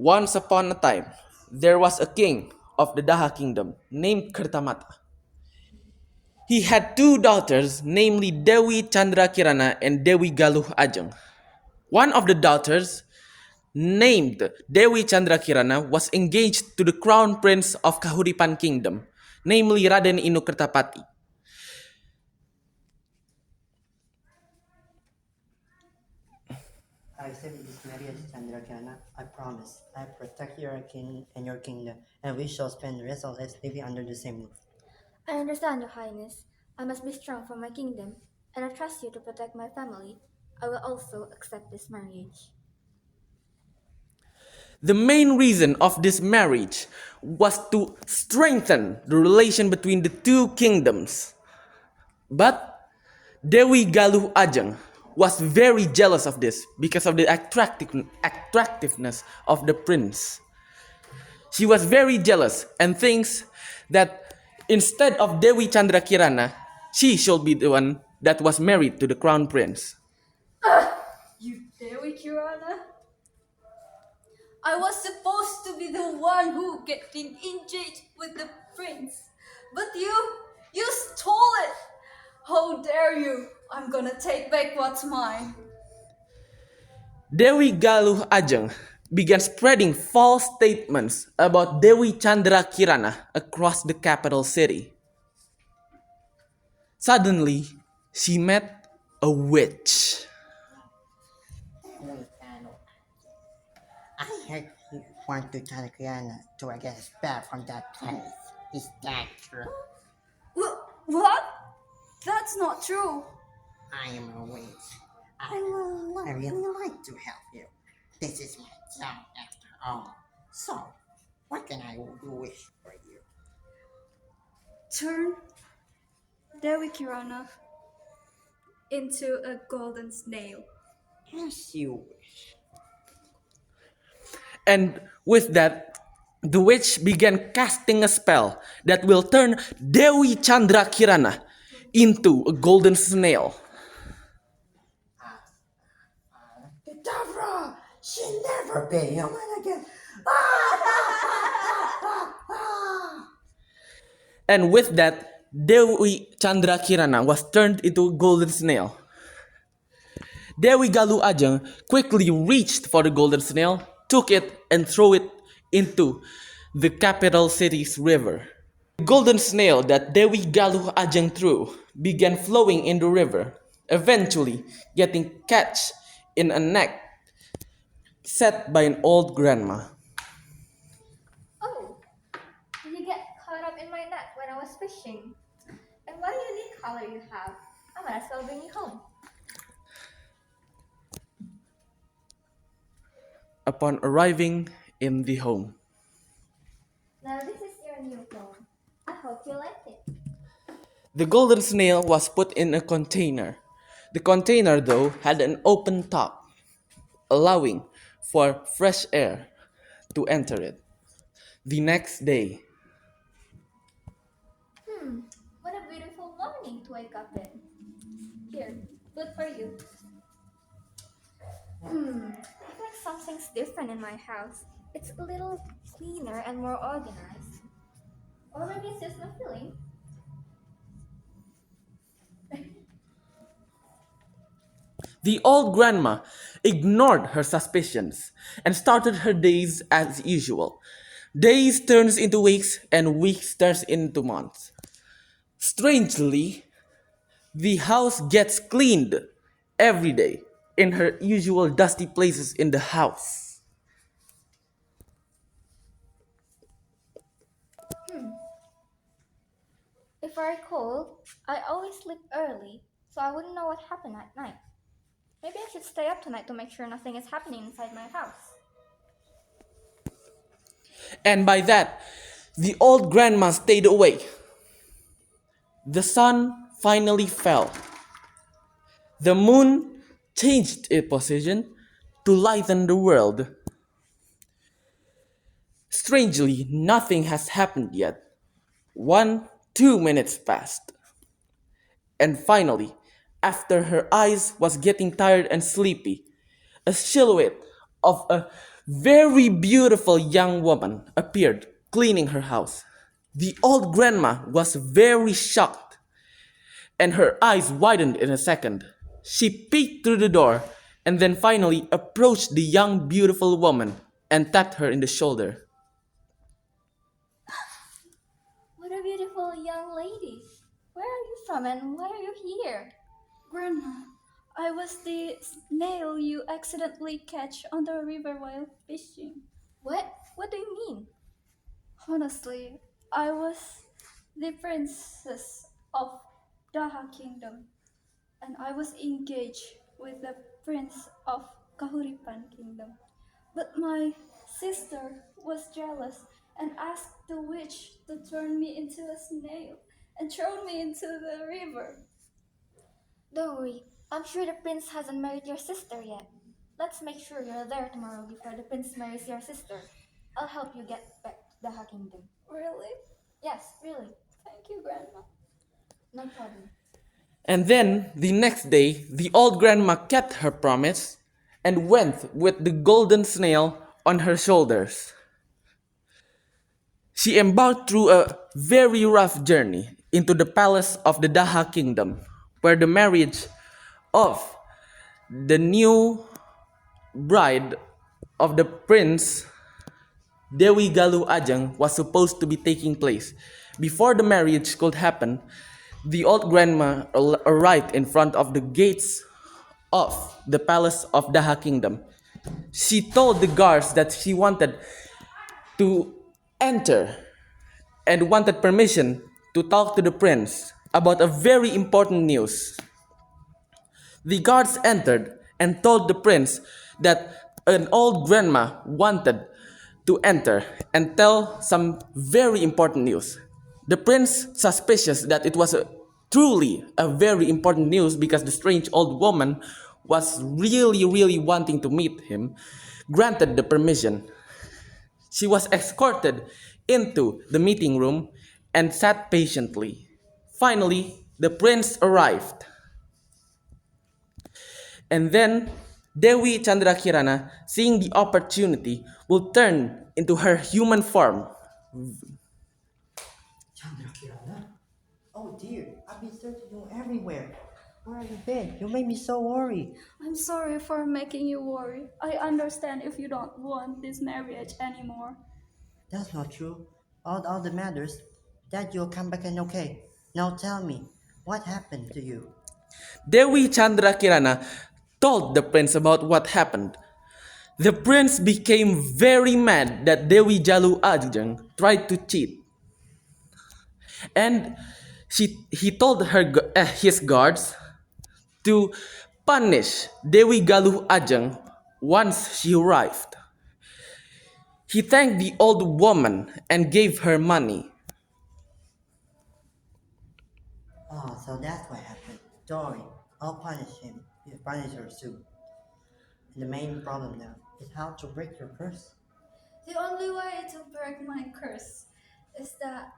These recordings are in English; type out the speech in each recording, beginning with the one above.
Once upon a time, there was a king of the Daha kingdom named Kertamata. He had two daughters, namely Dewi Chandrakirana and Dewi Galuh Ajeng. One of the daughters, named Dewi Chandrakirana, was engaged to the crown prince of Kahuripan kingdom, namely Raden Inu Kertapati. I accept this marriage, Chandrakirana. I promise. I protect your king and your kingdom, and we shall spend the rest of our lives living under the same roof. I understand, Your Highness. I must be strong for my kingdom, and I trust you to protect my family. I will also accept this marriage. The main reason of this marriage was to strengthen the relation between the two kingdoms. But Dewi Galuh Ajeng was very jealous of this because of the attractiveness of the prince. She was very jealous and thinks that instead of Dewi Chandrakirana, she should be the one that was married to the crown prince. You Dewi Kirana? I was supposed to be the one who getting engaged with the prince. But you stole it! How dare you! I'm gonna take back what's mine. Dewi Galuh Ajeng began spreading false statements about Dewi Chandrakirana across the capital city. Suddenly, she met a witch. I heard you want to Chandrakirana to get us back from that place. Is that true? What? That's not true. I am a witch. I really like to help you. This is my job after all. So, what can I do wish for you? Turn Dewi Kirana into a golden snail. As you wish. And with that, the witch began casting a spell that will turn Dewi Chandrakirana into a golden snail. Kedavra! She'll never be human again. And with that, Dewi Chandrakirana was turned into a golden snail. Dewi Galuh Ajeng quickly reached for the golden snail, took it, and threw it into the capital city's river. The golden snail that Dewi Galuh Ajeng threw began flowing in the river, eventually getting catch in a net set by an old grandma. Oh, did you get caught up in my net when I was fishing? And what a unique color you have. I might as well bring you home. Upon arriving in the home, Now this is your new home. I hope you like it. the golden snail was put in a container. The container, though, had an open top, allowing for fresh air to enter it. The next day, What a beautiful morning to wake up in. Here, good for you. I feel like something's different in my house. It's a little cleaner and more organized. Or maybe it's just my feeling. the old grandma ignored her suspicions and started her days as usual. Days turns into weeks and weeks turns into months. Strangely, the house gets cleaned every day in her usual dusty places in the house. If I recall, I always sleep early, so I wouldn't know what happened at night. Maybe I should stay up tonight to make sure nothing is happening inside my house. And by that, the old grandma stayed awake. The sun finally fell. The moon changed its position to lighten the world. Strangely, nothing has happened yet. 2 minutes passed. And finally, after her eyes was getting tired and sleepy, a silhouette of a very beautiful young woman appeared cleaning her house. The old grandma was very shocked and her eyes widened in a second. She peeked through the door and then finally approached the young beautiful woman and tapped her in the shoulder. What a beautiful young lady. Where are you from and why are you here? Grandma, I was the snail you accidentally catch on the river while fishing. What? What do you mean? Honestly, I was the princess of Daha Kingdom, and I was engaged with the prince of Kahuripan Kingdom. But my sister was jealous and asked the witch to turn me into a snail and throw me into the river. Don't worry. I'm sure the prince hasn't married your sister yet. Let's make sure you're there tomorrow before the prince marries your sister. I'll help you get back to the Kingdom. Really? Yes, really. Thank you, Grandma. No problem. And then the next day, the old grandma kept her promise and went with the golden snail on her shoulders. She embarked through a very rough journey into the palace of the Daha kingdom, where the marriage of the new bride of the prince Dewi Galuh Ajeng was supposed to be taking place. Before the marriage could happen, the old grandma arrived in front of the gates of the palace of Daha kingdom. She told the guards that she wanted to enter and wanted permission to talk to the prince about a very important news. The guards entered and told the prince that an old grandma wanted to enter and tell some very important news. The prince, suspicious that it was truly a very important news because the strange old woman was really wanting to meet him, granted the permission. She was escorted into the meeting room and sat patiently. Finally, the prince arrived. And then Dewi Chandrakirana, seeing the opportunity, will turn into her human form. Chandrakirana? Oh dear, I've been searching you everywhere. Where have you been? You made me so worried. I'm sorry for making you worry. I understand if you don't want this marriage anymore. That's not true. All that matters that you'll come back and okay. Now tell me, what happened to you? Dewi Chandrakirana told the prince about what happened. The prince became very mad that Dewi Jalu Ajeng tried to cheat. And he told his guards to punish Dewi Galuh Ajeng once she arrived. He thanked the old woman and gave her money. Oh, so that's what happened. Don't worry, I'll punish him. He'll punish her soon. And the main problem now is how to break your curse. The only way to break my curse is that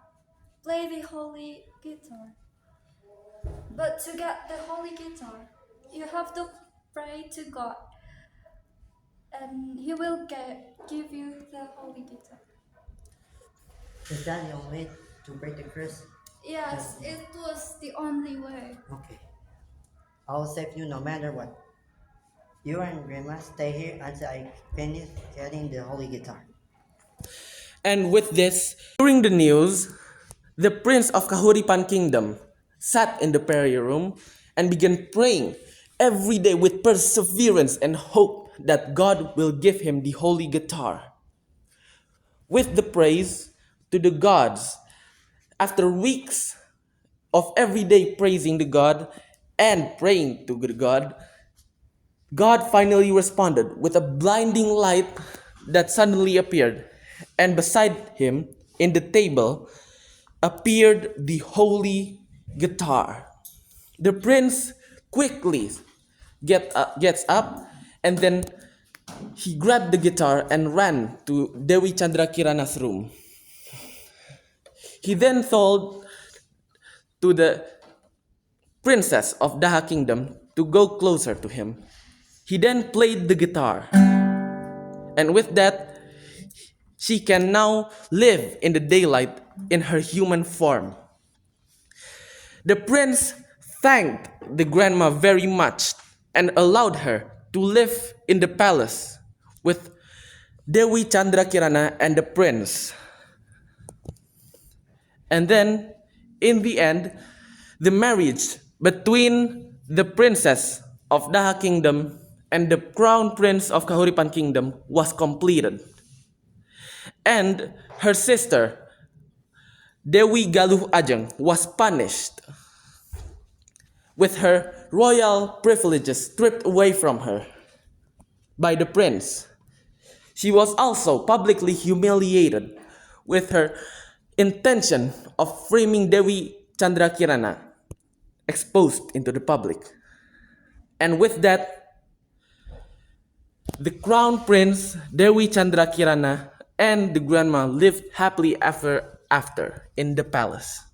play the holy guitar. But to get the holy guitar, you have to pray to God, and He will give you the holy guitar. Is that the only way to break the curse? Yes, it was the only way. Okay. I'll save you no matter what. You and Grandma stay here until I finish getting the holy guitar. And with this, during the news, the prince of Kahuripan kingdom sat in the prayer room and began praying every day with perseverance and hope that God will give him the holy guitar. With the praise to the gods, after weeks of every day praising the God and praying to the God, God finally responded with a blinding light that suddenly appeared, and beside him in the table appeared the holy guitar. The prince quickly gets up and then he grabbed the guitar and ran to Dewi Chandrakirana's room. He then told to the princess of Daha kingdom to go closer to him. He then played the guitar And with that, she can now live in the daylight in her human form. The prince thanked the grandma very much and allowed her to live in the palace with Dewi Chandrakirana and the prince. And then, in the end, the marriage between the princess of Daha Kingdom and the crown prince of Kahuripan Kingdom was completed. And her sister, Dewi Galuh Ajeng, was punished with her royal privileges stripped away from her by the prince. She was also publicly humiliated with her intention of framing Dewi Chandrakirana exposed into the public. And with that, the crown prince, Dewi Chandrakirana, and the grandma lived happily ever after in the palace.